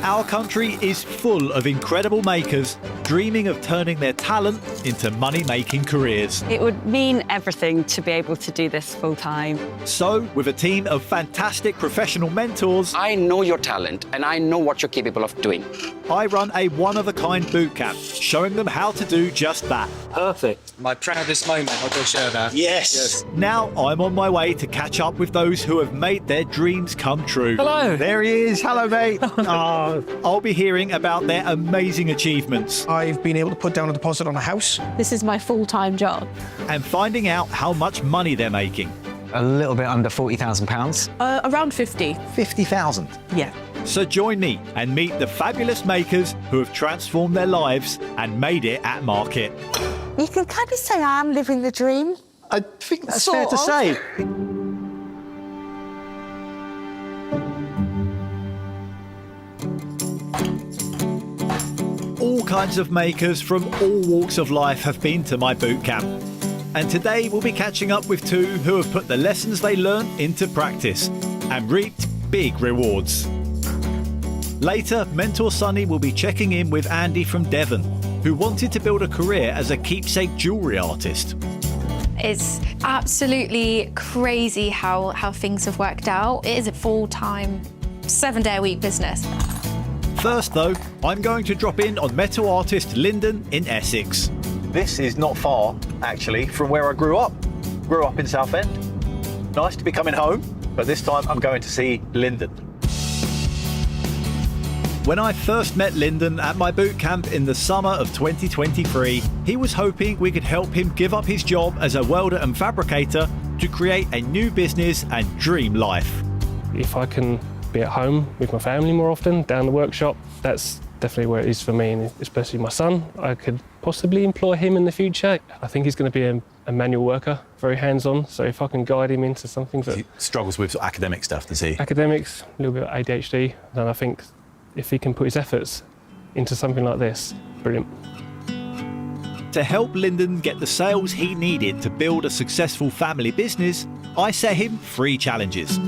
Our country is full of incredible makers dreaming of turning their talent into money-making careers. It would mean everything to be able to do this full-time. So, with a team of fantastic professional mentors, I know your talent and I know what you're capable of doing. I run a one-of-a-kind bootcamp, showing them how to do just that. Perfect. My proudest moment, I've got to share that. Yes. Now I'm on my way to catch up with those who have made their dreams come true. Hello. There he is. Hello, mate. I'll be hearing about their amazing achievements I've been able to put down a deposit on a house. This is my full-time job. and finding out how much money they're making. A little bit under £40,000. Around 50. 50,000. Yeah. So join me and meet the fabulous makers who have transformed their lives and made it at market. You can kind of say I'm living the dream. I think that's Sort fair to of. say. All kinds of makers from all walks of life have been to my bootcamp. And today we'll be catching up with two who have put the lessons they learned into practice and reaped big rewards. Later, Mentor Sunny will be checking in with Andy from Devon, who wanted to build a career as a keepsake jewellery artist. It's absolutely crazy how things have worked out. It is a full-time, 7-day-a-week business. First though, I'm going to drop in on metal artist Lyndon in Essex. This is not far, actually, from where I grew up. Grew up in Southend. Nice to be coming home, but this time I'm going to see Lyndon. When I first met Lyndon at my bootcamp in the summer of 2023, he was hoping we could help him give up his job as a welder and fabricator to create a new business and dream life. If I can be at home with my family more often, down the workshop, that's definitely where it is for me, and especially my son. I could possibly employ him in the future. I think he's going to be a manual worker, very hands-on, so if I can guide him into something that... He struggles with sort of academic stuff, does he? Academics, a little bit of ADHD, then I think if he can put his efforts into something like this, brilliant. To help Lyndon get the sales he needed to build a successful family business, I set him 3 challenges.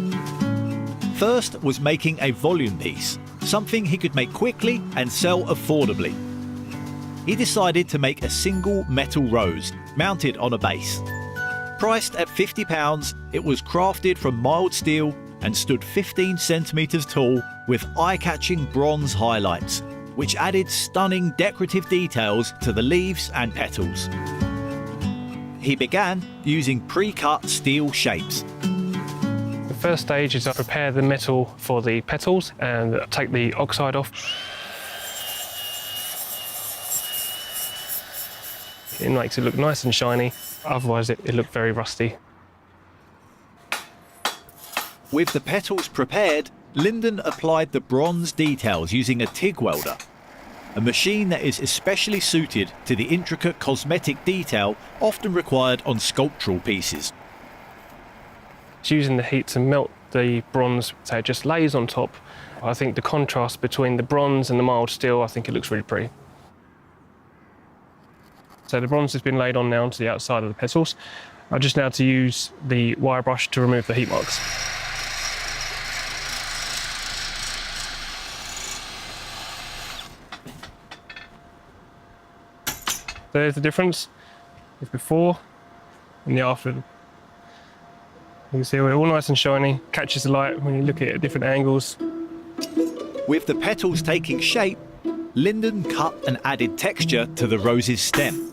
First was making a volume piece, something he could make quickly and sell affordably. He decided to make a single metal rose mounted on a base. Priced at £50, it was crafted from mild steel and stood 15 centimetres tall with eye-catching bronze highlights, which added stunning decorative details to the leaves and petals. He began using pre-cut steel shapes. The first stage is I prepare the metal for the petals and take the oxide off. It makes it look nice and shiny, otherwise it looked very rusty. With the petals prepared, Lyndon applied the bronze details using a TIG welder, a machine that is especially suited to the intricate cosmetic detail often required on sculptural pieces. It's using the heat to melt the bronze so it just lays on top. I think the contrast between the bronze and the mild steel, I think it looks really pretty. So the bronze has been laid on now to the outside of the petals. I just now to use the wire brush to remove the heat marks. There's the difference, it's before and the after. You can see we're all nice and shiny, catches the light when you look at it at different angles. With the petals taking shape, Lyndon cut and added texture to the rose's stem.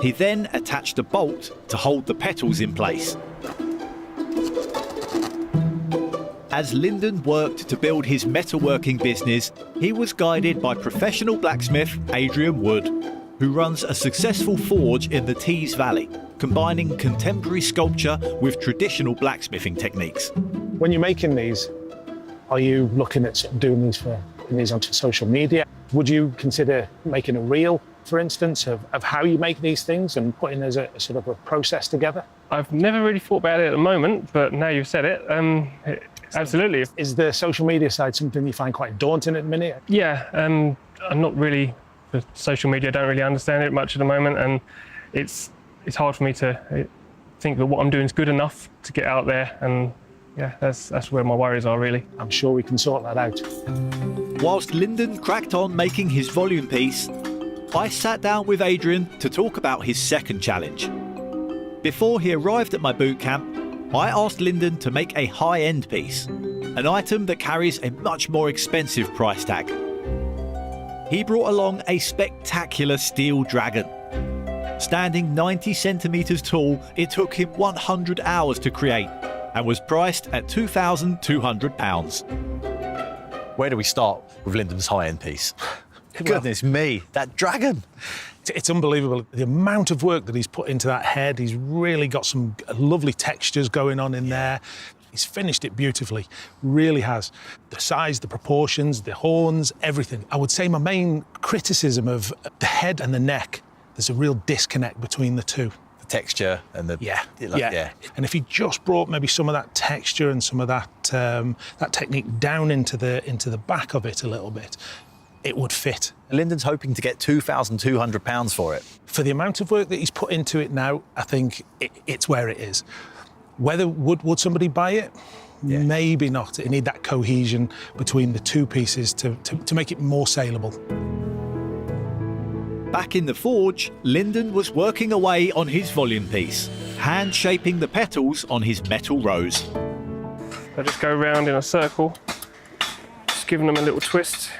He then attached a bolt to hold the petals in place. As Lyndon worked to build his metalworking business, he was guided by professional blacksmith Adrian Wood, who runs a successful forge in the Tees Valley, combining contemporary sculpture with traditional blacksmithing techniques. When you're making these, are you looking at sort of doing these onto social media? Would you consider making a reel, for instance, of how you make these things and putting as a sort of a process together? I've never really thought about it at the moment, but now you've said it, absolutely. Is the social media side something you find quite daunting at the minute? Yeah, I'm not really, the social media, I don't really understand it much at the moment, and it's hard for me to think that what I'm doing is good enough to get out there and Yeah, that's where my worries are, really. I'm sure we can sort that out. Whilst Lyndon cracked on making his volume piece, I sat down with Adrian to talk about his second challenge. Before he arrived at my boot camp, I asked Lyndon to make a high-end piece, an item that carries a much more expensive price tag. He brought along a spectacular steel dragon. Standing 90 centimetres tall, it took him 100 hours to create and was priced at £2,200. Where do we start with Lyndon's high-end piece? Goodness me, that dragon. It's unbelievable. The amount of work that he's put into that head, he's really got some lovely textures going on in there. He's finished it beautifully, really has. The size, the proportions, the horns, everything. I would say my main criticism of the head and the neck, there's a real disconnect between the two. The texture and the... Yeah. Yeah. And if he just brought maybe some of that texture and some of that that technique down into the back of it a little bit, it would fit. Lyndon's hoping to get £2,200 for it. For the amount of work that he's put into it now, I think it's where it is. Whether would somebody buy it? Yeah. Maybe not. It need that cohesion between the two pieces to make it more saleable. Back in the forge, Lyndon was working away on his volume piece, hand-shaping the petals on his metal rose. I just go round in a circle, just giving them a little twist,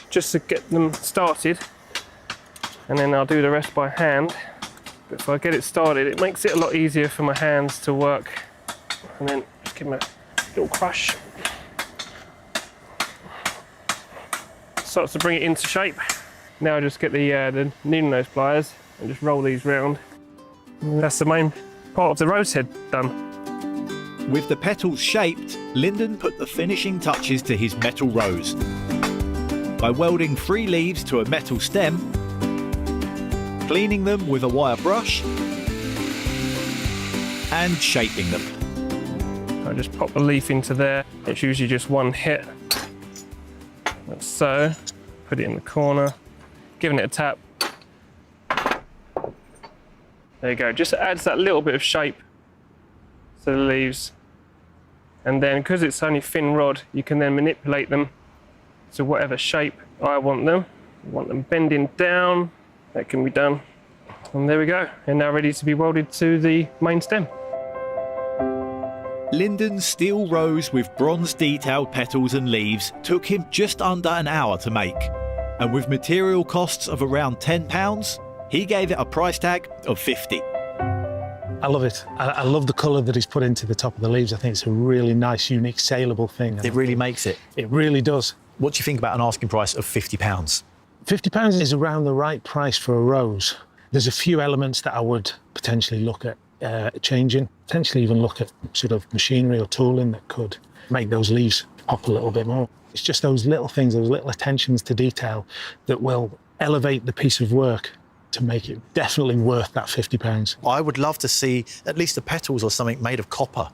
just to get them started, and then I'll do the rest by hand. But if I get it started, it makes it a lot easier for my hands to work, and then just give them a little crush. Starts to bring it into shape. Now I just get the needle nose pliers and just roll these round. And that's the main part of the rose head done. With the petals shaped, Lyndon put the finishing touches to his metal rose by welding 3 leaves to a metal stem, cleaning them with a wire brush, and shaping them. I just pop a leaf into there. It's usually just one hit, like so. Put it in the corner, giving it a tap. There you go, just adds that little bit of shape to the leaves. And then, because it's only thin rod, you can then manipulate them to whatever shape I want them. I want them bending down, that can be done. And there we go, they're now ready to be welded to the main stem. Lyndon's steel rose with bronze detailed petals and leaves took him just under an hour to make. And with material costs of around £10, he gave it a price tag of £50. I love it. I love the colour that he's put into the top of the leaves. I think it's a really nice, unique, saleable thing. It really makes it. It really does. What do you think about an asking price of £50? £50 is around the right price for a rose. There's a few elements that I would potentially look at changing, potentially even look at sort of machinery or tooling that could make those leaves pop a little bit more. It's just those little things, those little attentions to detail that will elevate the piece of work to make it definitely worth that £50. I would love to see at least the petals or something made of copper.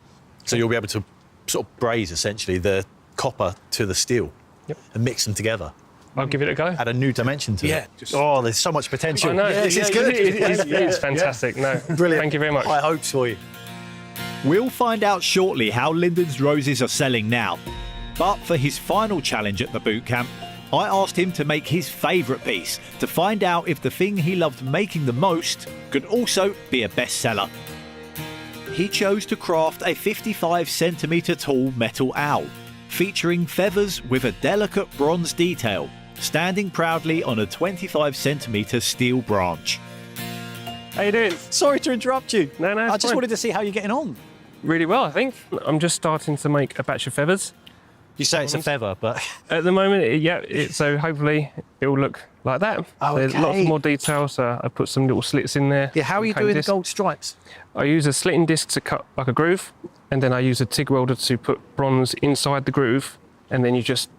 So you'll be able to sort of braze, essentially, the copper to the steel. Yep. And mix them together. I'll give it a go. Add a new dimension to it. Oh, there's so much potential. I know. This is good. It's fantastic. No, brilliant. Thank you very much. High hopes for you. We'll find out shortly how Lyndon's roses are selling now. But for his final challenge at the boot camp, I asked him to make his favourite piece to find out if the thing he loved making the most could also be a bestseller. He chose to craft a 55 centimetre tall metal owl, featuring feathers with a delicate bronze detail, standing proudly on a 25 centimetre steel branch. How you doing? Sorry to interrupt you. No, I just wanted to see how you're getting on. Really well, I think. I'm just starting to make a batch of feathers. You say it's a feather, but... At the moment, so hopefully it will look like that. Oh, There's lots more detail, so I put some little slits in there. Yeah, how are you doing the gold stripes? I use a slitting disc to cut like a groove, and then I use a TIG welder to put bronze inside the groove, and then you just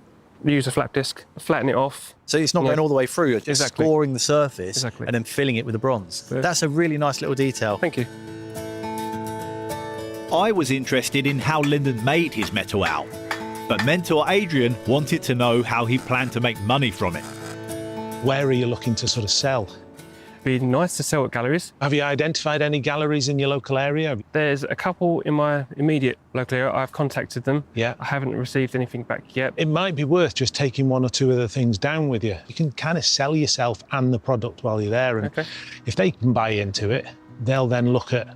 use a flat disc, flatten it off. So it's not going all the way through, you're just scoring the surface and then filling it with the bronze. Yeah. That's a really nice little detail. Thank you. I was interested in how Lyndon made his metal owl, but mentor Adrian wanted to know how he planned to make money from it. Where are you looking to sort of sell? Be nice to sell at galleries. Have you identified any galleries in your local area? There's a couple in my immediate local area. I've contacted them. Yeah. I haven't received anything back yet. It might be worth just taking one or two of the things down with you. You can kind of sell yourself and the product while you're there. And Okay. if they can buy into it, they'll then look at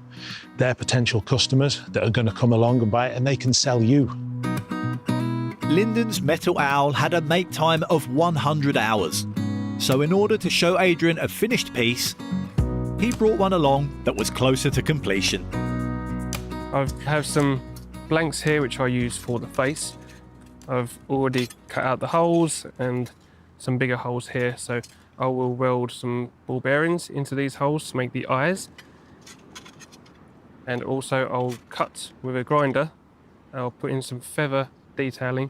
their potential customers that are going to come along and buy it, and they can sell you. Lyndon's metal owl had a make time of 100 hours. So in order to show Adrian a finished piece, he brought one along that was closer to completion. I have some blanks here which I use for the face. I've already cut out the holes and some bigger holes here, so I will weld some ball bearings into these holes to make the eyes. And also I'll cut with a grinder. I'll put in some feather detailing,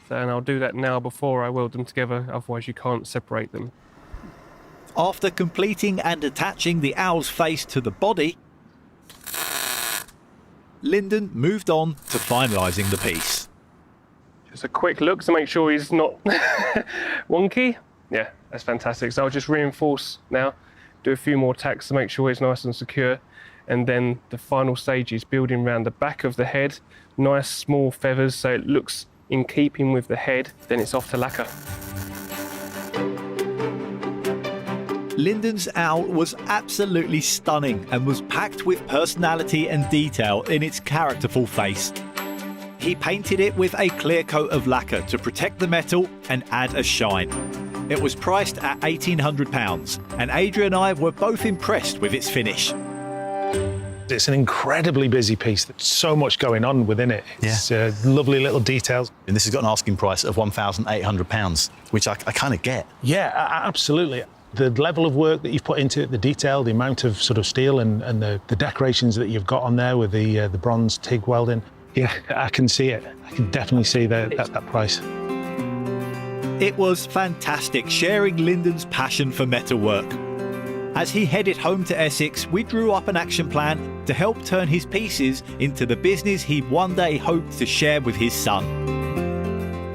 and I'll do that now before I weld them together, otherwise you can't separate them. After completing and attaching the owl's face to the body, Lyndon moved on to finalising the piece. Just a quick look to make sure he's not wonky. Yeah, that's fantastic. So I'll just reinforce now, do a few more tacks to make sure he's nice and secure. And then the final stage is building around the back of the head, nice small feathers so it looks in keeping with the head, then it's off to lacquer. Lyndon's owl was absolutely stunning and was packed with personality and detail in its characterful face. He painted it with a clear coat of lacquer to protect the metal and add a shine. It was priced at £1,800, and Adrian and I were both impressed with its finish. It's an incredibly busy piece. There's so much going on within it. It's lovely little details. And this has got an asking price of £1,800, which I kind of get. Yeah, absolutely. The level of work that you've put into it, the detail, the amount of sort of steel and the decorations that you've got on there with the bronze TIG welding. Yeah, I can see it. I can definitely see that price. It was fantastic sharing Lyndon's passion for metalwork. As he headed home to Essex, we drew up an action plan to help turn his pieces into the business he one day hoped to share with his son.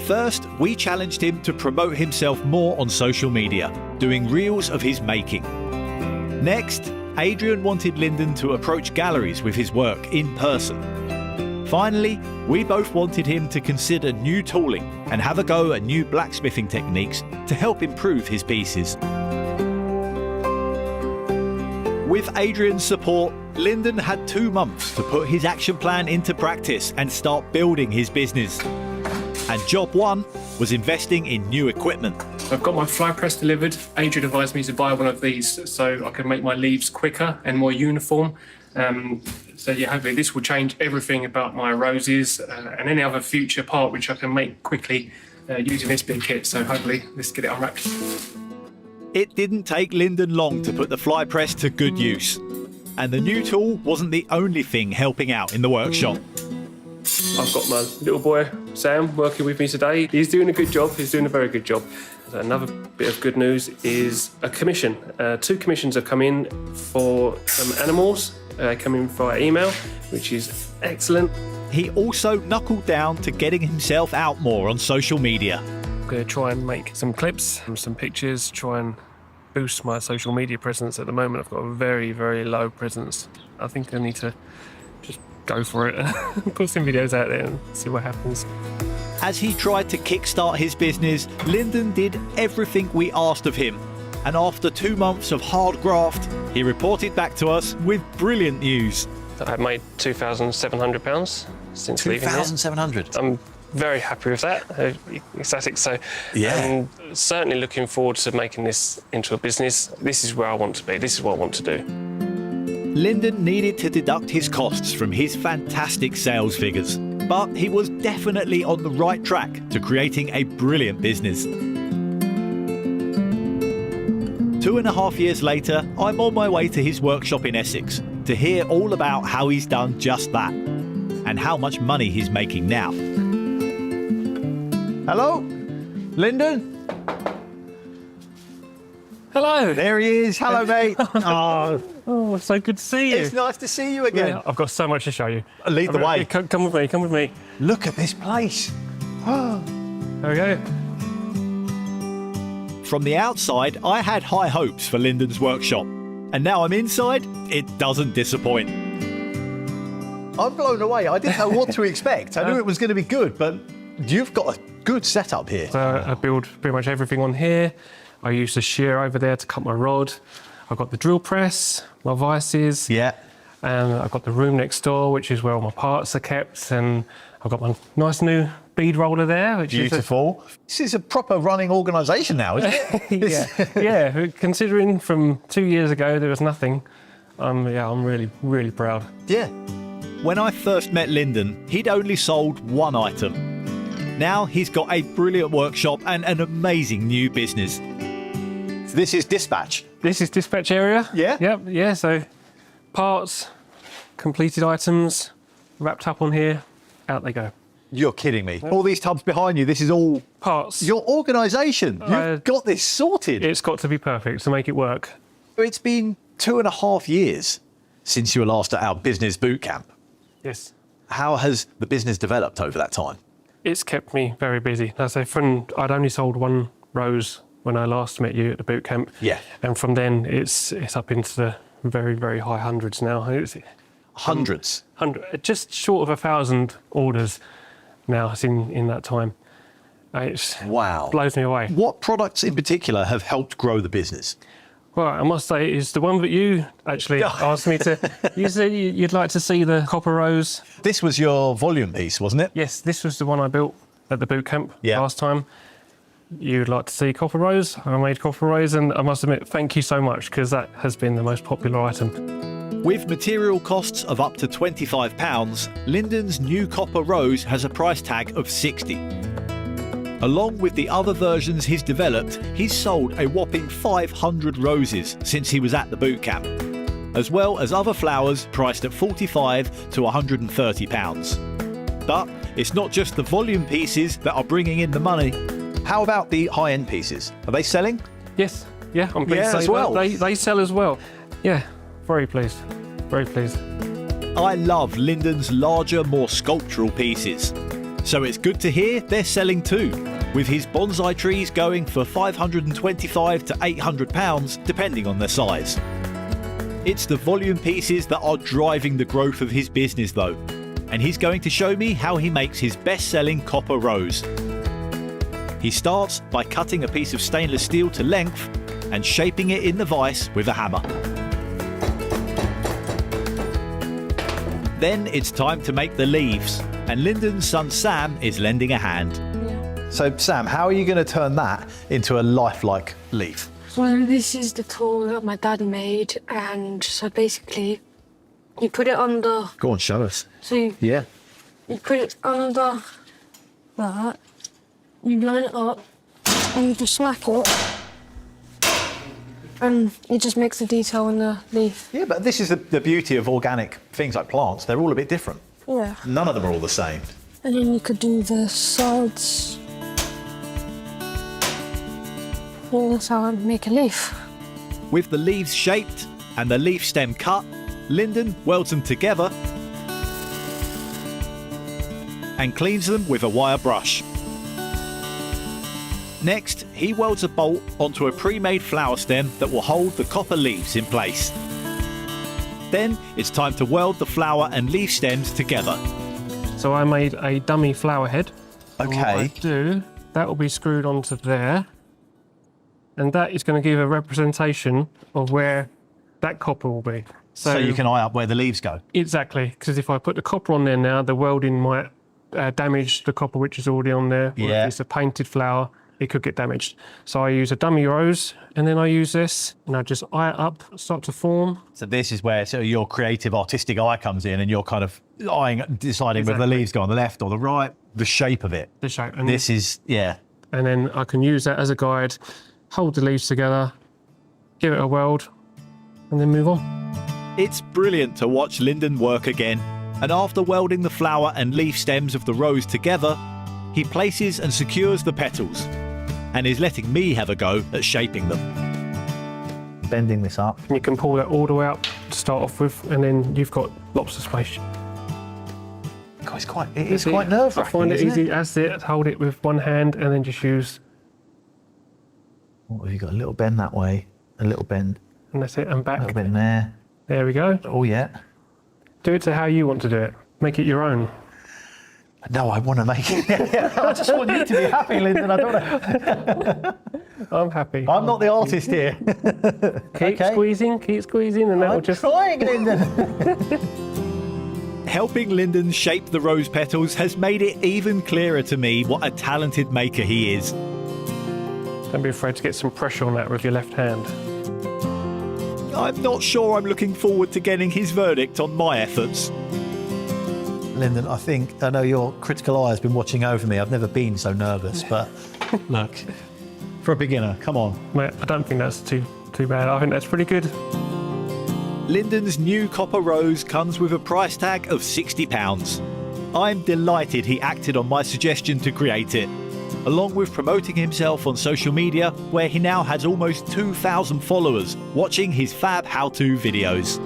First, we challenged him to promote himself more on social media, doing reels of his making. Next, Adrian wanted Lyndon to approach galleries with his work in person. Finally, we both wanted him to consider new tooling and have a go at new blacksmithing techniques to help improve his pieces. With Adrian's support, Lyndon had 2 months to put his action plan into practice and start building his business. And job 1 was investing in new equipment. I've got my fly press delivered. Adrian advised me to buy one of these so I can make my leaves quicker and more uniform. So yeah, hopefully this will change everything about my roses and any other future part which I can make quickly using this big kit. So hopefully let's get it unwrapped. It didn't take Lyndon long to put the fly press to good use. And the new tool wasn't the only thing helping out in the workshop. I've got my little boy, Sam, working with me today. He's doing a good job. He's doing a very good job. Another bit of good news is a commission. 2 commissions have come in for some animals. They come in via email, which is excellent. He also knuckled down to getting himself out more on social media. I'm going to try and make some clips, some pictures, try and boost my social media presence. At the moment, I've got a very, very low presence. I think I need to just go for it and put some videos out there and see what happens. As he tried to kickstart his business, Lyndon did everything we asked of him. And after 2 months of hard graft, he reported back to us with brilliant news. I've made £2,700 since leaving here. £2,700? I'm very happy with that, ecstatic. So yeah. I'm certainly looking forward to making this into a business. This is where I want to be. This is what I want to do. Lyndon needed to deduct his costs from his fantastic sales figures, but he was definitely on the right track to creating a brilliant business. 2.5 years later, I'm on my way to his workshop in Essex to hear all about how he's done just that and how much money he's making now. Hello? Lyndon? Hello. There he is. Hello, mate. Oh, so good to see you. It's nice to see you again. Yeah, I've got so much to show you. Lead the way. Come with me, come with me. Look at this place. There we go. From the outside, I had high hopes for Lyndon's workshop. And now I'm inside, it doesn't disappoint. I'm blown away. I didn't know what to expect. I knew it was going to be good, but you've got a good setup here. So I build pretty much everything on here. I use the shear over there to cut my rod. I've got the drill press, my vices. Yeah. And I've got the room next door, which is where all my parts are kept. And I've got my nice new bead roller there, which beautiful. This is a proper running organisation now, isn't it? Yeah. Considering from 2 years ago there was nothing, I'm really, really proud. Yeah. When I first met Lyndon, he'd only sold one item. Now he's got a brilliant workshop and an amazing new business. This is dispatch. This is dispatch area. Yeah? Yep, yeah, so parts, completed items, wrapped up on here, out they go. You're kidding me. All these tubs behind you, this is all parts. Your organisation. You've got this sorted. It's got to be perfect to make it work. It's been 2.5 years since you were last at our business boot camp. Yes. How has the business developed over that time? It's kept me very busy. As I say, I'd only sold one rose when I last met you at the boot camp. Yeah. And from then, it's up into the very, very high hundreds now. Hundreds? Just short of 1,000 orders now in that time. Wow. Blows me away. What products in particular have helped grow the business? Well, I must say, it's the one that you actually asked me to... You said you'd like to see the copper rose. This was your volume piece, wasn't it? Yes, this was the one I built at the boot camp last time. You'd like to see copper rose. I made copper rose, and I must admit, thank you so much, because that has been the most popular item. With material costs of up to £25, Lyndon's new copper rose has a price tag of £60. Along with the other versions he's developed, he's sold a whopping 500 roses since he was at the boot camp, as well as other flowers priced at £45 to £130. But it's not just the volume pieces that are bringing in the money. How about the high-end pieces? Are they selling? Yes, yeah, I'm pleased to say as well. They sell as well. Yeah, very pleased, very pleased. I love Lyndon's larger, more sculptural pieces. So it's good to hear they're selling too, with his bonsai trees going for £525 to £800, depending on their size. It's the volume pieces that are driving the growth of his business though, and he's going to show me how he makes his best-selling copper rose. He starts by cutting a piece of stainless steel to length and shaping it in the vise with a hammer. Then it's time to make the leaves, and Lyndon's son Sam is lending a hand. So Sam, how are you going to turn that into a lifelike leaf? Well, this is the tool that my dad made, and so basically you put it under... Go on, show us. So you put it under that, you line it up, and you just smack it, and it just makes a detail in the leaf. Yeah, but this is the beauty of organic things like plants. They're all a bit different. Yeah. None of them are all the same. And then you could do the sides. Well, that's how I make a leaf. With the leaves shaped and the leaf stem cut, Lyndon welds them together and cleans them with a wire brush. Next, he welds a bolt onto a pre-made flower stem that will hold the copper leaves in place. Then it's time to weld the flower and leaf stems together. So I made a dummy flower head. Okay. That will be screwed onto there. And that is going to give a representation of where that copper will be. So you can eye up where the leaves go? Exactly, because if I put the copper on there now, the welding might damage the copper which is already on there. Or if it's a painted flower, it could get damaged. So I use a dummy rose, and then I use this, and I just eye it up, start to form. So this is where your creative, artistic eye comes in, and you're kind of deciding whether the leaves go on the left or the right, the shape of it. The shape. And this is, And then I can use that as a guide, hold the leaves together, give it a weld, and then move on. It's brilliant to watch Lyndon work again, and after welding the flower and leaf stems of the rose together, he places and secures the petals, and is letting me have a go at shaping them. Bending this up. You can pull that all the way up to start off with, and then you've got lots of space. God, it is quite nerve-wracking, I find it isn't easy as it, hold it with one hand and then just use... What have you got? A little bend that way, a little bend and that's it, and back. A little bit in there. There we go. Oh, yeah. Do it to how you want to do it. Make it your own. No, I want to make it. I just want you to be happy, Lyndon. I don't want I'm happy. I'm not the artist here. Keep squeezing, and that'll just... trying, Lyndon. Helping Lyndon shape the rose petals has made it even clearer to me what a talented maker he is. Don't be afraid to get some pressure on that with your left hand. I'm not sure I'm looking forward to getting his verdict on my efforts. Lyndon, I know your critical eye has been watching over me. I've never been so nervous, but look, for a beginner, come on. Mate, I don't think that's too bad. I think that's pretty good. Lyndon's new copper rose comes with a price tag of £60. I'm delighted he acted on my suggestion to create it, along with promoting himself on social media, where he now has almost 2,000 followers watching his fab how-to videos.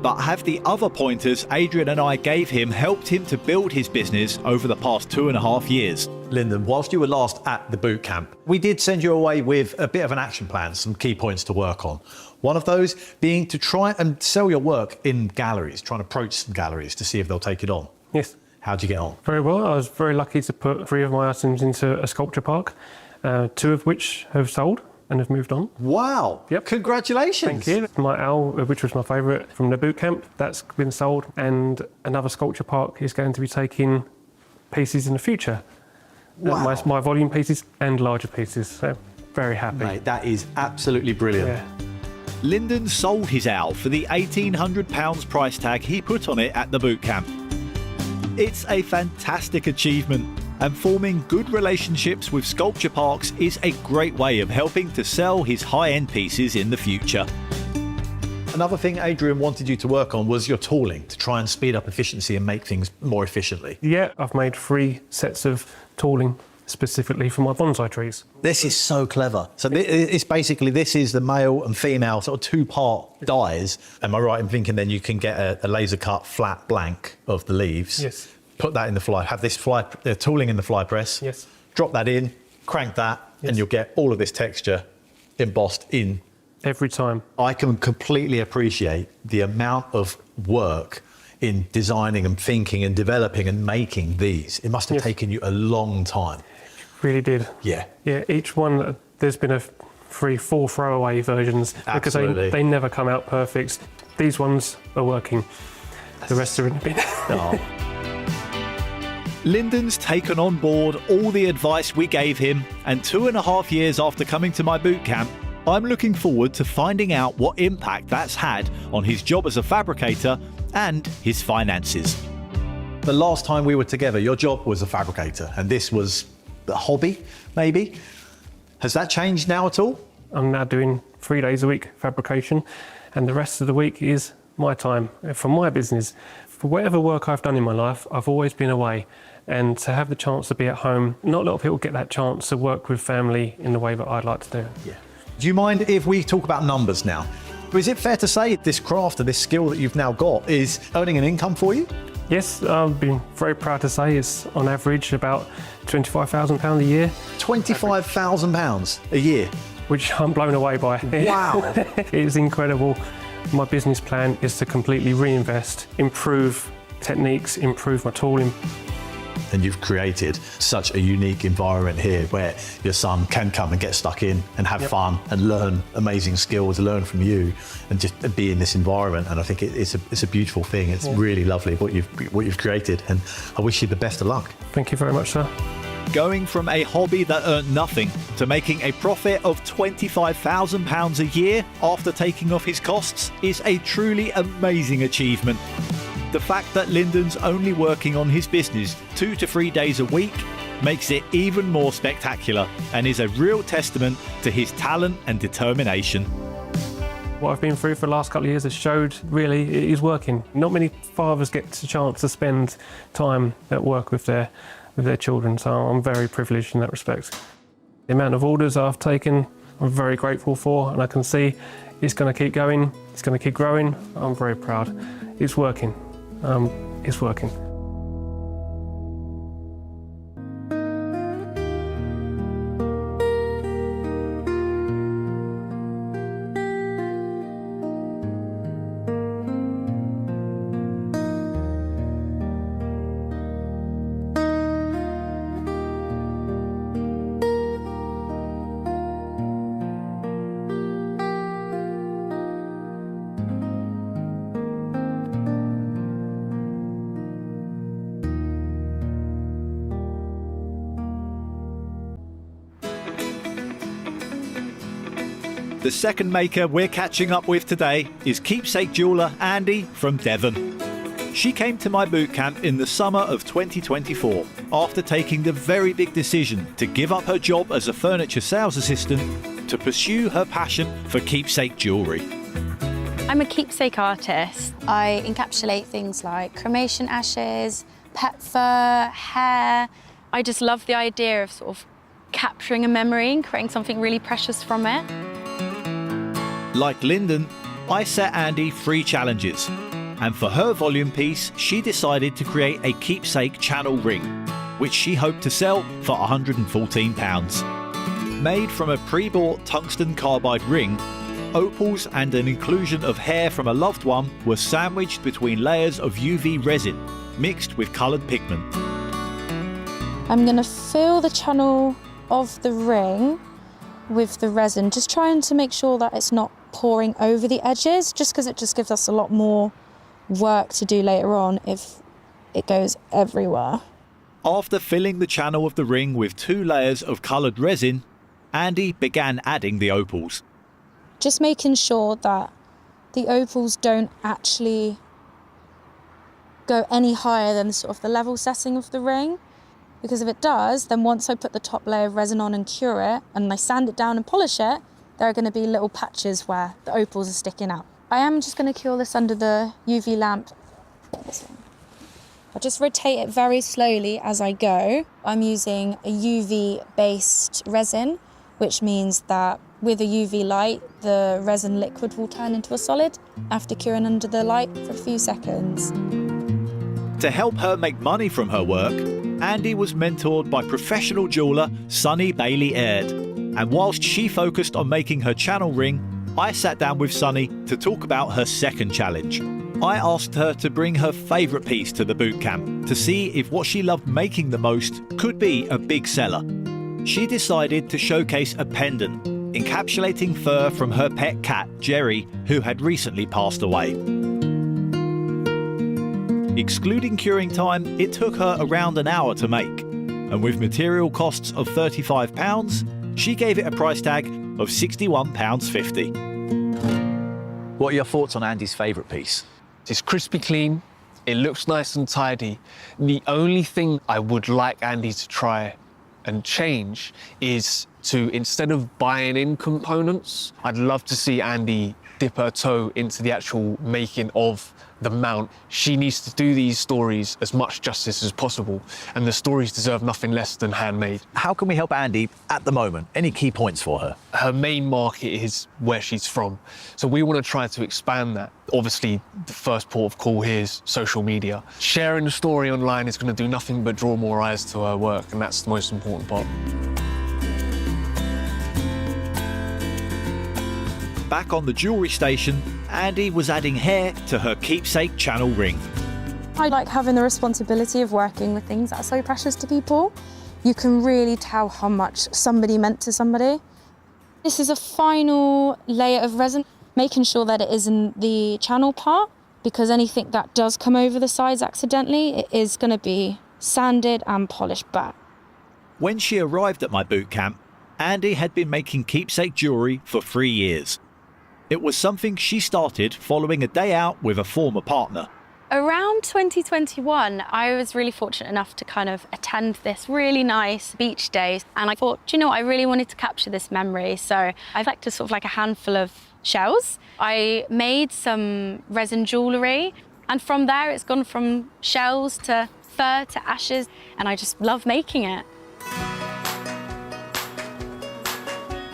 But have the other pointers Adrian and I gave him helped him to build his business over the past 2.5 years? Lyndon, whilst you were last at the boot camp, we did send you away with a bit of an action plan, some key points to work on. One of those being to try and sell your work in galleries, try and approach some galleries to see if they'll take it on. Yes. How'd you get on? Very well. I was very lucky to put 3 of my items into a sculpture park, 2 of which have sold and have moved on. Wow. Yep. Congratulations. Thank you. My owl, which was my favourite from the boot camp, that's been sold, and another sculpture park is going to be taking pieces in the future. Wow. My volume pieces and larger pieces, so very happy. Mate, that is absolutely brilliant. Yeah. Lyndon sold his owl for the £1,800 price tag he put on it at the boot camp. It's a fantastic achievement, and forming good relationships with sculpture parks is a great way of helping to sell his high-end pieces in the future. Another thing Adrian wanted you to work on was your tooling, to try and speed up efficiency and make things more efficiently. Yeah, I've made 3 sets of tooling specifically for my bonsai trees. This is so clever. So it's basically, this is the male and female sort of 2-part dies. Am I right in thinking then you can get a laser cut flat blank of the leaves? Yes. Put that in the fly, have this tooling in the fly press. Yes. Drop that in, crank that, Yes. and you'll get all of this texture embossed in. Every time. I can completely appreciate the amount of work in designing and thinking and developing and making these. It must have taken you a long time. Really did. Yeah. Yeah, each one, there's been 3-4 throwaway versions because they never come out perfect. These ones are working. The rest are in the bin. Oh. Lyndon's taken on board all the advice we gave him, and 2.5 years after coming to my boot camp, I'm looking forward to finding out what impact that's had on his job as a fabricator and his finances. The last time we were together, your job was a fabricator, and this was a hobby, maybe. Has that changed now at all? I'm now doing 3 days a week fabrication, and the rest of the week is my time for my business. For whatever work I've done in my life, I've always been away, and to have the chance to be at home, not a lot of people get that chance to work with family in the way that I'd like to do. Yeah. Do you mind if we talk about numbers now? Is it fair to say this craft and this skill that you've now got is earning an income for you? Yes, I've been very proud to say it's on average about £25,000 a year. £25,000 a year? Which I'm blown away by. Wow. It's incredible. My business plan is to completely reinvest, improve techniques, improve my tooling. And you've created such a unique environment here where your son can come and get stuck in and have fun and learn amazing skills, learn from you, and just be in this environment. And I think it's a beautiful thing. It's really lovely what you've created, and I wish you the best of luck. Thank you very much, sir. Going from a hobby that earned nothing to making a profit of £25,000 a year after taking off his costs is a truly amazing achievement. The fact that Lyndon's only working on his business 2 to 3 days a week makes it even more spectacular and is a real testament to his talent and determination. What I've been through for the last couple of years has showed really it is working. Not many fathers get a chance to spend time at work with their children, so I'm very privileged in that respect. The amount of orders I've taken, I'm very grateful for, and I can see it's going to keep going, it's going to keep growing. I'm very proud. It's working. It's working. The second maker we're catching up with today is Keepsake jeweller Andy from Devon. She came to my bootcamp in the summer of 2024 after taking the very big decision to give up her job as a furniture sales assistant to pursue her passion for keepsake jewellery. I'm a keepsake artist. I encapsulate things like cremation ashes, pet fur, hair. I just love the idea of sort of capturing a memory and creating something really precious from it. Like Lyndon, I set Andy 3 challenges. And for her volume piece, she decided to create a keepsake channel ring, which she hoped to sell for £114. Made from a pre-bought tungsten carbide ring, opals and an inclusion of hair from a loved one were sandwiched between layers of UV resin, mixed with coloured pigment. I'm going to fill the channel of the ring with the resin, just trying to make sure that it's not pouring over the edges, just because it just gives us a lot more work to do later on if it goes everywhere. After filling the channel of the ring with 2 layers of coloured resin, Andy began adding the opals. Just making sure that the opals don't actually go any higher than sort of the level setting of the ring, because if it does, then once I put the top layer of resin on and cure it and I sand it down and polish it, there are going to be little patches where the opals are sticking out. I am just going to cure this under the UV lamp. I'll just rotate it very slowly as I go. I'm using a UV-based resin, which means that with a UV light, the resin liquid will turn into a solid after curing under the light for a few seconds. To help her make money from her work, Andy was mentored by professional jeweller Sunny Bailey Aird. And whilst she focused on making her channel ring, I sat down with Sunny to talk about her second challenge. I asked her to bring her favourite piece to the bootcamp to see if what she loved making the most could be a big seller. She decided to showcase a pendant encapsulating fur from her pet cat, Jerry, who had recently passed away. Excluding curing time, it took her around an hour to make, and with material costs of £35, she gave it a price tag of £61.50. What are your thoughts on Andy's favourite piece? It's crispy clean, it looks nice and tidy. The only thing I would like Andy to try and change is to, instead of buying in components, I'd love to see Andy dip her toe into the actual making of the mount. She needs to do these stories as much justice as possible, and the stories deserve nothing less than handmade. How can we help Andy at the moment? Any key points for her? Her main market is where she's from, so we want to try to expand that. Obviously, the first port of call here is social media. Sharing the story online is going to do nothing but draw more eyes to her work, and that's the most important part. Back on the jewellery station, Andy was adding hair to her keepsake channel ring. I like having the responsibility of working with things that are so precious to people. You can really tell how much somebody meant to somebody. This is a final layer of resin, making sure that it is in the channel part, because anything that does come over the sides accidentally, it is going to be sanded and polished back. When she arrived at my bootcamp, Andy had been making keepsake jewellery for 3 years. It was something she started following a day out with a former partner. Around 2021, I was really fortunate enough to kind of attend this really nice beach day. And I thought, do you know what, I really wanted to capture this memory. So I collected sort of like a handful of shells. I made some resin jewellery. And from there, it's gone from shells to fur to ashes. And I just love making it.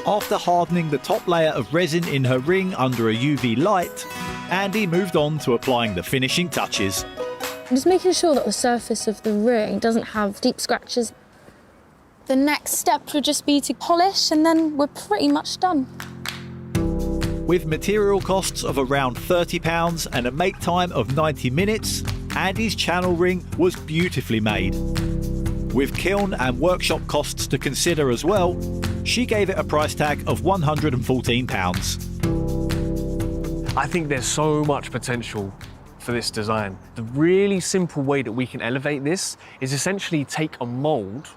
After hardening the top layer of resin in her ring under a UV light, Andy moved on to applying the finishing touches. I'm just making sure that the surface of the ring doesn't have deep scratches. The next step would just be to polish, and then we're pretty much done. With material costs of around £30 and a make time of 90 minutes, Andy's channel ring was beautifully made. With kiln and workshop costs to consider as well, she gave it a price tag of £114. I think there's so much potential for this design. The really simple way that we can elevate this is essentially take a mold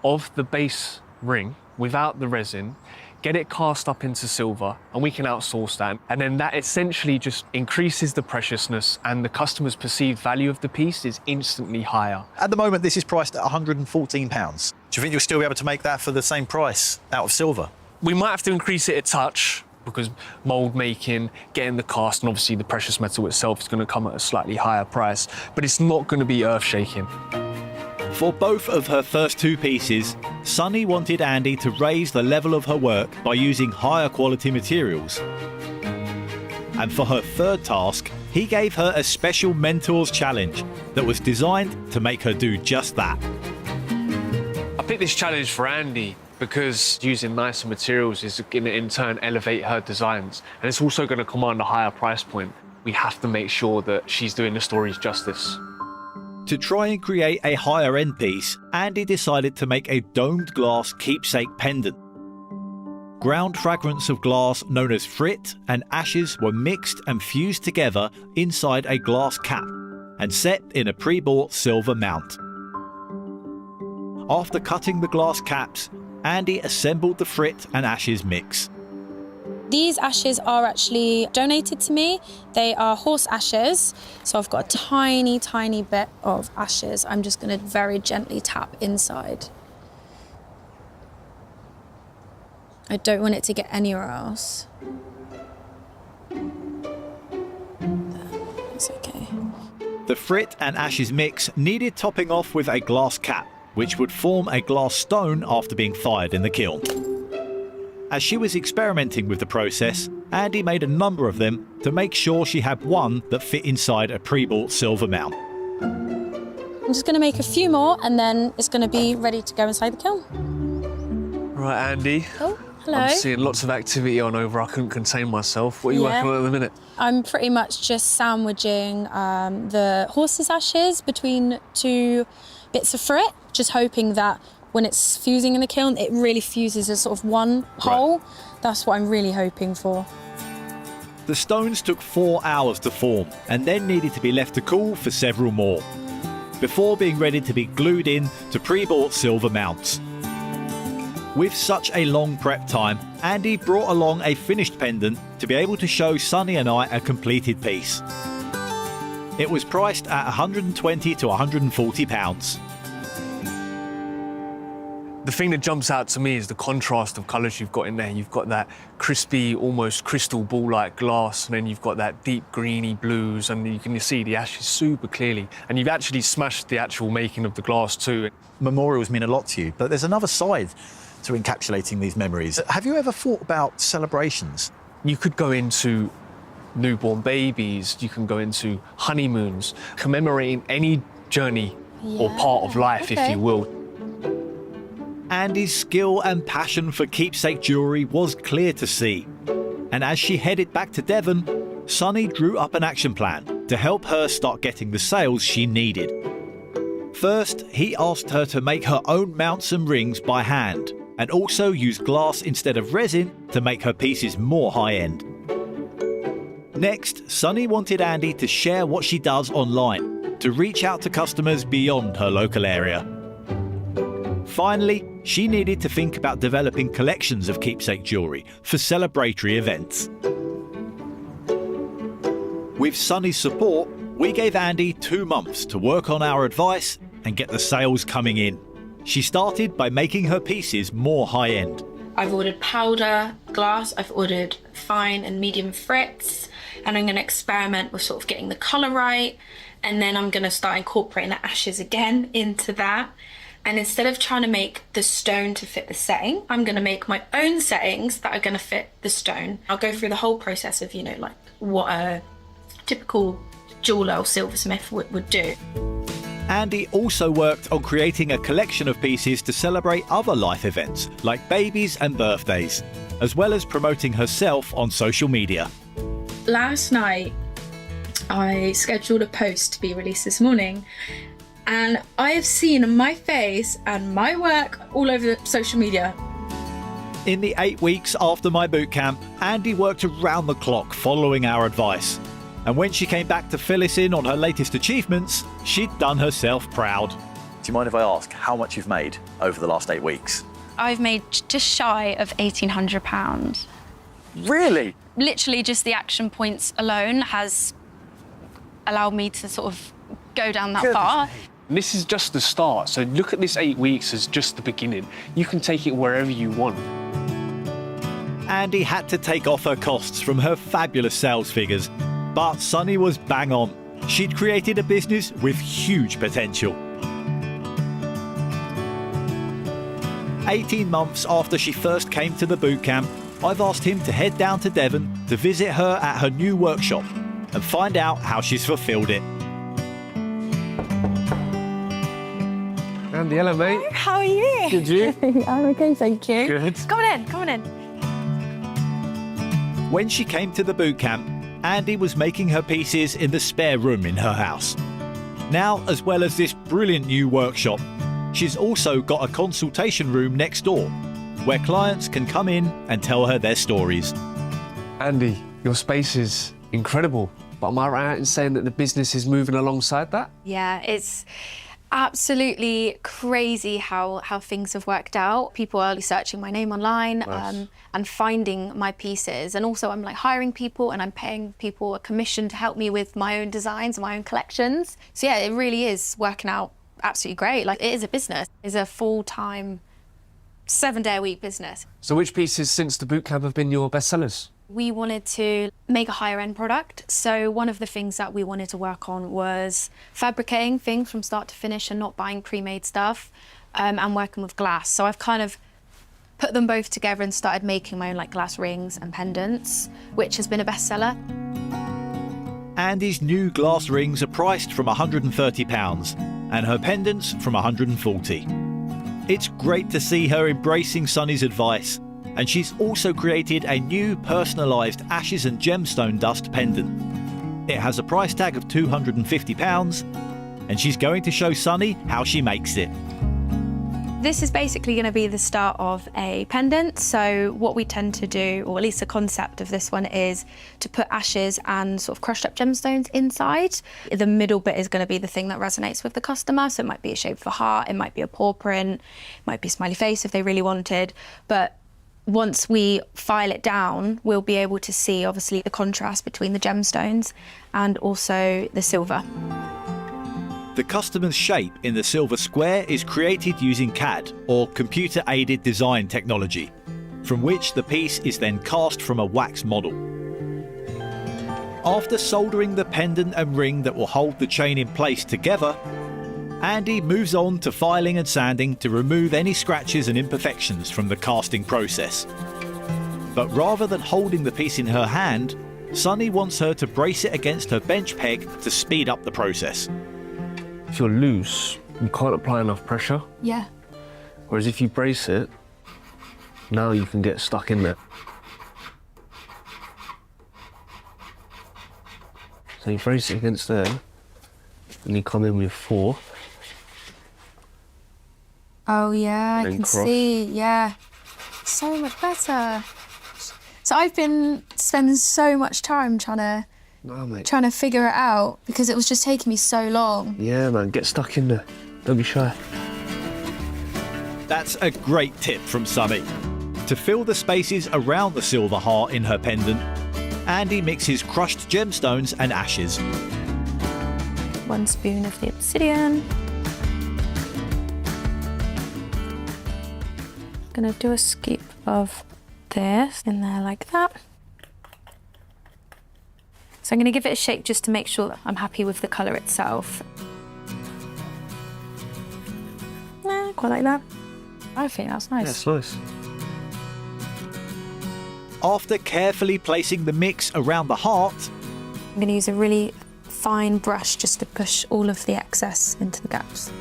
of the base ring without the resin, get it cast up into silver, and we can outsource that. And then that essentially just increases the preciousness, and the customer's perceived value of the piece is instantly higher. At the moment, this is priced at £114. Do you think you'll still be able to make that for the same price out of silver? We might have to increase it a touch, because mould making, getting the cast, and obviously the precious metal itself is going to come at a slightly higher price, but it's not going to be earth-shaking. For both of her first two pieces, Sunny wanted Andy to raise the level of her work by using higher quality materials. And for her third task, he gave her a special Mentors challenge that was designed to make her do just that. I picked this challenge for Andy because using nicer materials is going to in turn elevate her designs, and it's also going to command a higher price point. We have to make sure that she's doing the stories justice. To try and create a higher end piece, Andy decided to make a domed glass keepsake pendant. Ground fragments of glass known as frit and ashes were mixed and fused together inside a glass cap and set in a pre-bought silver mount. After cutting the glass caps, Andy assembled the frit and ashes mix. These ashes are actually donated to me. They are horse ashes. So I've got a tiny, tiny bit of ashes. I'm just going to very gently tap inside. I don't want it to get anywhere else. That's okay. The frit and ashes mix needed topping off with a glass cap, which would form a glass stone after being fired in the kiln. As she was experimenting with the process, Andy made a number of them to make sure she had one that fit inside a pre-bought silver mount. I'm just going to make a few more and then it's going to be ready to go inside the kiln. Right, Andy. Oh, hello. I'm seeing lots of activity on over. I couldn't contain myself. What are you working on at the minute? I'm pretty much just sandwiching the horse's ashes between two bits of frit, just hoping that when it's fusing in the kiln, it really fuses as sort of one whole. Right. That's what I'm really hoping for. The stones took 4 hours to form and then needed to be left to cool for several more, before being ready to be glued in to pre-bought silver mounts. With such a long prep time, Andy brought along a finished pendant to be able to show Sunny and I a completed piece. It was priced at £120 to £140. The thing that jumps out to me is the contrast of colours you've got in there. You've got that crispy, almost crystal ball-like glass, and then you've got that deep greeny blues, and you can see the ashes super clearly. And you've actually smashed the actual making of the glass too. Memorials mean a lot to you, but there's another side to encapsulating these memories. Have you ever thought about celebrations? You could go into newborn babies, you can go into honeymoons, commemorating any journey or part of life, if you will. Andy's skill and passion for keepsake jewellery was clear to see. And as she headed back to Devon, Sunny drew up an action plan to help her start getting the sales she needed. First, he asked her to make her own mounts and rings by hand, and also use glass instead of resin to make her pieces more high-end. Next, Sunny wanted Andy to share what she does online, to reach out to customers beyond her local area. Finally, she needed to think about developing collections of keepsake jewellery for celebratory events. With Sunny's support, we gave Andy 2 months to work on our advice and get the sales coming in. She started by making her pieces more high-end. I've ordered powder glass, I've ordered fine and medium frits, and I'm going to experiment with sort of getting the colour right, and then I'm going to start incorporating the ashes again into that. And instead of trying to make the stone to fit the setting, I'm going to make my own settings that are going to fit the stone. I'll go through the whole process of, like what a typical jeweller or silversmith would do. Andy also worked on creating a collection of pieces to celebrate other life events, like babies and birthdays, as well as promoting herself on social media. Last night, I scheduled a post to be released this morning, and I have seen my face and my work all over social media. In the 8 weeks after my bootcamp, Andy worked around the clock following our advice. And when she came back to fill us in on her latest achievements, she'd done herself proud. you mind if I ask how much you've made over the last 8 weeks? I've made just shy of £1,800. Really? Literally just the action points alone has allowed me to sort of go down that far. This is just the start, so look at this 8 weeks as just the beginning. You can take it wherever you want. Andy had to take off her costs from her fabulous sales figures, but Sunny was bang on. She'd created a business with huge potential. 18 months after she first came to the boot camp, I've asked him to head down to Devon to visit her at her new workshop and find out how she's fulfilled it. Andy, hello, mate. How are you? Good, you? I'm okay, thank you. Good. Come on in, come on in. When she came to the boot camp, Andy was making her pieces in the spare room in her house. Now, as well as this brilliant new workshop, she's also got a consultation room next door where clients can come in and tell her their stories. Andy, your space is incredible, but am I right in saying that the business is moving alongside that? Yeah, it's absolutely crazy how things have worked out. People are searching my name online. Nice. And finding my pieces, and also I'm like hiring people and I'm paying people a commission to help me with my own designs and my own collections. So yeah, it really is working out absolutely great. Like, it is a business. It's a full-time 7-day-a-week business. So which pieces since the bootcamp have been your best sellers? We wanted to make a higher end product. So one of the things that we wanted to work on was fabricating things from start to finish and not buying pre-made stuff, and working with glass. So I've kind of put them both together and started making my own like glass rings and pendants, which has been a bestseller. Andy's new glass rings are priced from £130 and her pendants from £140. It's great to see her embracing Sunny's advice, and she's also created a new personalised ashes and gemstone dust pendant. It has a price tag of £250, and she's going to show Sunny how she makes it. This is basically going to be the start of a pendant. So what we tend to do, or at least the concept of this one, is to put ashes and sort of crushed up gemstones inside. The middle bit is going to be the thing that resonates with the customer. So it might be a shape of a heart, it might be a paw print, it might be a smiley face if they really wanted. But once we file it down, we'll be able to see obviously the contrast between the gemstones and also the silver. The customer's shape in the silver square is created using CAD, or computer-aided design technology, from which the piece is then cast from a wax model. After soldering the pendant and ring that will hold the chain in place together, Andy moves on to filing and sanding to remove any scratches and imperfections from the casting process. But rather than holding the piece in her hand, Sunny wants her to brace it against her bench peg to speed up the process. If you're loose, you can't apply enough pressure. Yeah. Whereas if you brace it, now you can get stuck in there. So you brace it against there, and you come in with 4. Oh yeah, I And can cross. see, yeah. So much better. So I've been spending so much time trying to figure it out because it was just taking me so long. Yeah, man, get stuck in there. Don't be shy. That's a great tip from Sunny. To fill the spaces around the silver heart in her pendant, Andy mixes crushed gemstones and ashes. 1 spoon of the obsidian. Gonna do a scoop of this in there like that. So I'm going to give it a shake just to make sure that I'm happy with the colour itself. Quite like that. I think that's nice. Yeah, it's nice. After carefully placing the mix around the heart, I'm going to use a really fine brush just to push all of the excess into the gaps.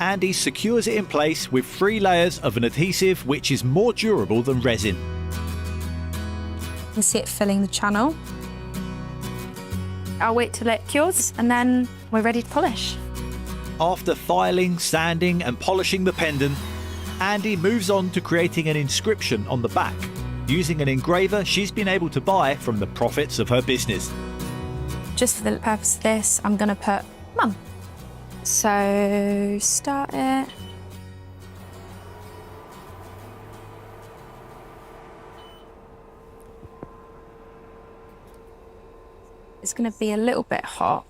Andy secures it in place with 3 layers of an adhesive which is more durable than resin. You can see it filling the channel. I'll wait till it cures and then we're ready to polish. After filing, sanding and polishing the pendant, Andy moves on to creating an inscription on the back using an engraver she's been able to buy from the profits of her business. Just for the purpose of this, I'm going to put Mum. So start it. It's going to be a little bit hot.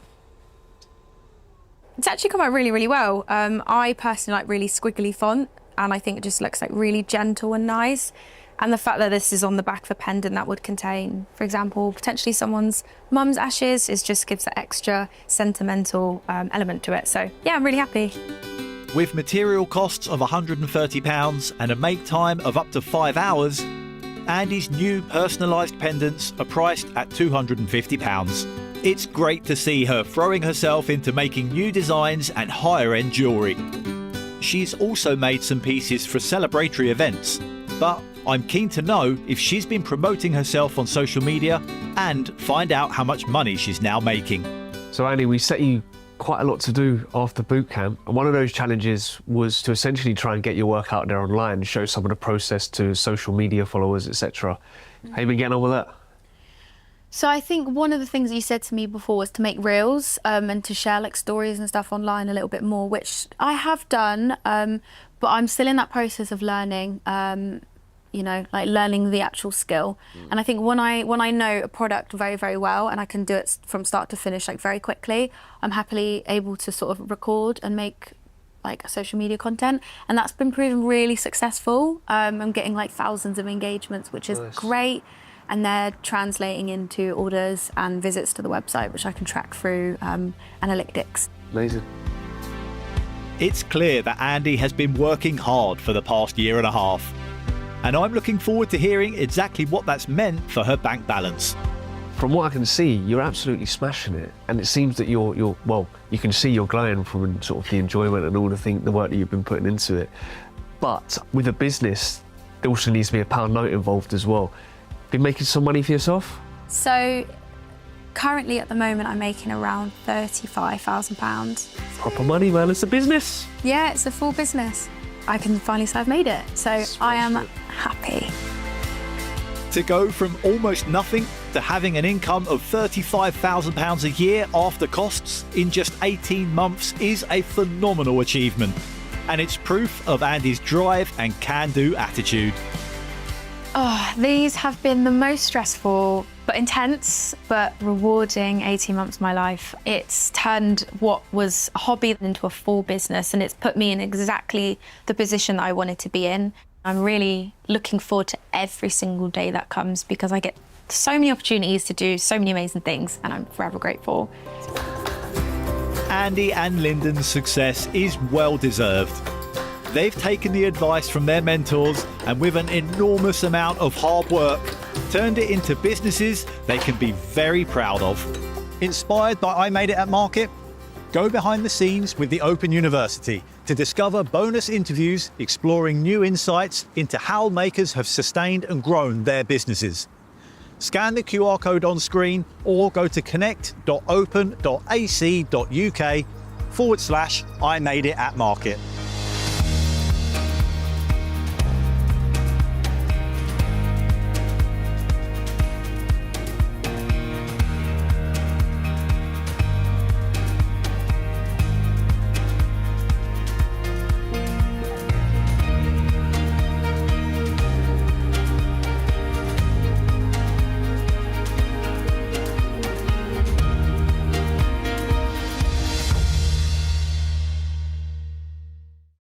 It's actually come out really, really well. I personally like really squiggly font, and I think it just looks like really gentle and nice. And the fact that this is on the back of a pendant that would contain, for example, potentially someone's mum's ashes, just gives that extra sentimental element to it. So yeah, I'm really happy. With material costs of £130 and a make time of up to 5 hours, Andy's new personalised pendants are priced at £250. It's great to see her throwing herself into making new designs and higher-end jewellery. She's also made some pieces for celebratory events, but I'm keen to know if she's been promoting herself on social media and find out how much money she's now making. So Andy, we set you quite a lot to do after boot camp, and one of those challenges was to essentially try and get your work out there online, show some of the process to social media followers, etc. How you been getting on with that? So I think one of the things that you said to me before was to make reels and to share like stories and stuff online a little bit more, which I have done, but I'm still in that process of learning. You know, like learning the actual skill. And I think when I know a product very, very well and I can do it from start to finish like very quickly, I'm happily able to sort of record and make like social media content, and that's been proven really successful. I'm getting like thousands of engagements, which is great, and they're translating into orders and visits to the website, which I can track through analytics. Amazing. It's clear that Andy has been working hard for the past year and a half. And I'm looking forward to hearing exactly what that's meant for her bank balance. From what I can see, you're absolutely smashing it, and it seems that you're well, you can see you're glowing from sort of the enjoyment and all the work that you've been putting into it. But with a business, there also needs to be a pound note involved as well. Been making some money for yourself? So currently at the moment, I'm making around £35,000. Proper money, man. It's a business. Yeah, it's a full business. I can finally say I've made it, so I am happy. To go from almost nothing to having an income of £35,000 a year after costs in just 18 months is a phenomenal achievement. And it's proof of Andy's drive and can-do attitude. Oh, these have been the most stressful but intense but rewarding 18 months of my life. It's turned what was a hobby into a full business, and it's put me in exactly the position that I wanted to be in. I'm really looking forward to every single day that comes because I get so many opportunities to do so many amazing things, and I'm forever grateful. Andy and Lyndon's success is well deserved. They've taken the advice from their mentors and with an enormous amount of hard work, turned it into businesses they can be very proud of. Inspired by I Made It at Market? Go behind the scenes with the Open University to discover bonus interviews exploring new insights into how makers have sustained and grown their businesses. Scan the QR code on screen or go to connect.open.ac.uk/I Made It at Market.